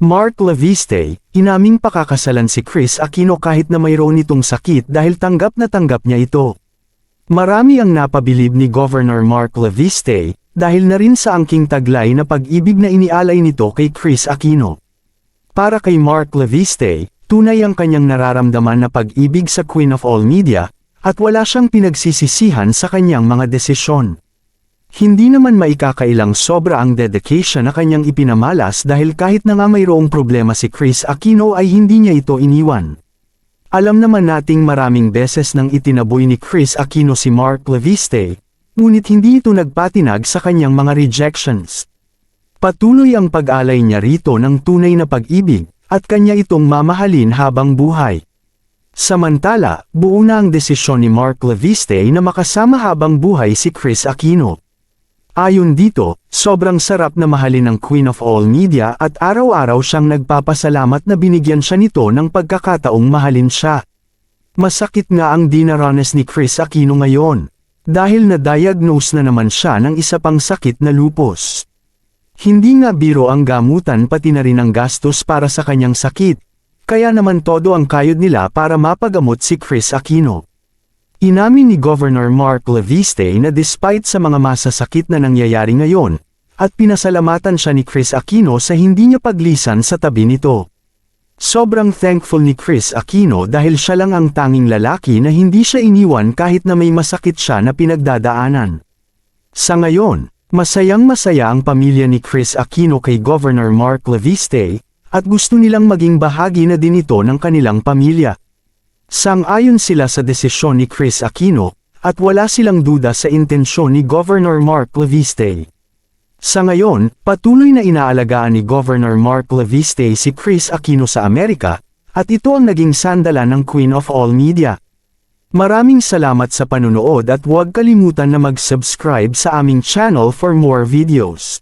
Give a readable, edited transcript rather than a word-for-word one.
Mark Leviste, inaming pakakasalan si Kris Aquino kahit na mayroon itong sakit dahil tanggap na tanggap niya ito. Marami ang napabilib ni Governor Mark Leviste, dahil na rin sa angking taglay na pag-ibig na inialay nito kay Kris Aquino. Para kay Mark Leviste, tunay ang kanyang nararamdaman na pag-ibig sa Queen of All Media, at wala siyang pinagsisisihan sa kanyang mga desisyon. Hindi naman maikakailang sobra ang dedication na kanyang ipinamalas dahil kahit na nga mayroong problema si Kris Aquino ay hindi niya ito iniwan. Alam naman nating maraming beses nang itinaboy ni Kris Aquino si Mark Leviste, ngunit hindi ito nagpatinag sa kanyang mga rejections. Patuloy ang pag-alay niya rito ng tunay na pag-ibig, at kanya itong mamahalin habang buhay. Samantala, buo na ang desisyon ni Mark Leviste na makasama habang buhay si Kris Aquino. Ayon dito, sobrang sarap na mahalin ng Queen of All Media at araw-araw siyang nagpapasalamat na binigyan siya nito ng pagkakataong mahalin siya. Masakit nga ang dinaranas ni Kris Aquino ngayon, dahil na-diagnose na naman siya ng isa pang sakit na lupus. Hindi nga biro ang gamutan pati na rin ang gastos para sa kanyang sakit, kaya naman todo ang kayod nila para mapagamot si Kris Aquino. Inamin ni Governor Mark Leviste na despite sa mga masasakit na nangyayari ngayon, at pinasalamatan siya ni Kris Aquino sa hindi niya paglisan sa tabi nito. Sobrang thankful ni Kris Aquino dahil siya lang ang tanging lalaki na hindi siya iniwan kahit na may masakit siya na pinagdadaanan. Sa ngayon, masayang-masaya ang pamilya ni Kris Aquino kay Governor Mark Leviste, at gusto nilang maging bahagi na din ito ng kanilang pamilya. Sang-ayon sila sa desisyon ni Kris Aquino, at wala silang duda sa intensyon ni Governor Mark Leviste. Sa ngayon, patuloy na inaalagaan ni Governor Mark Leviste si Kris Aquino sa Amerika, at ito ang naging sandalan ng Queen of All Media. Maraming salamat sa panunood at huwag kalimutan na mag-subscribe sa aming channel for more videos.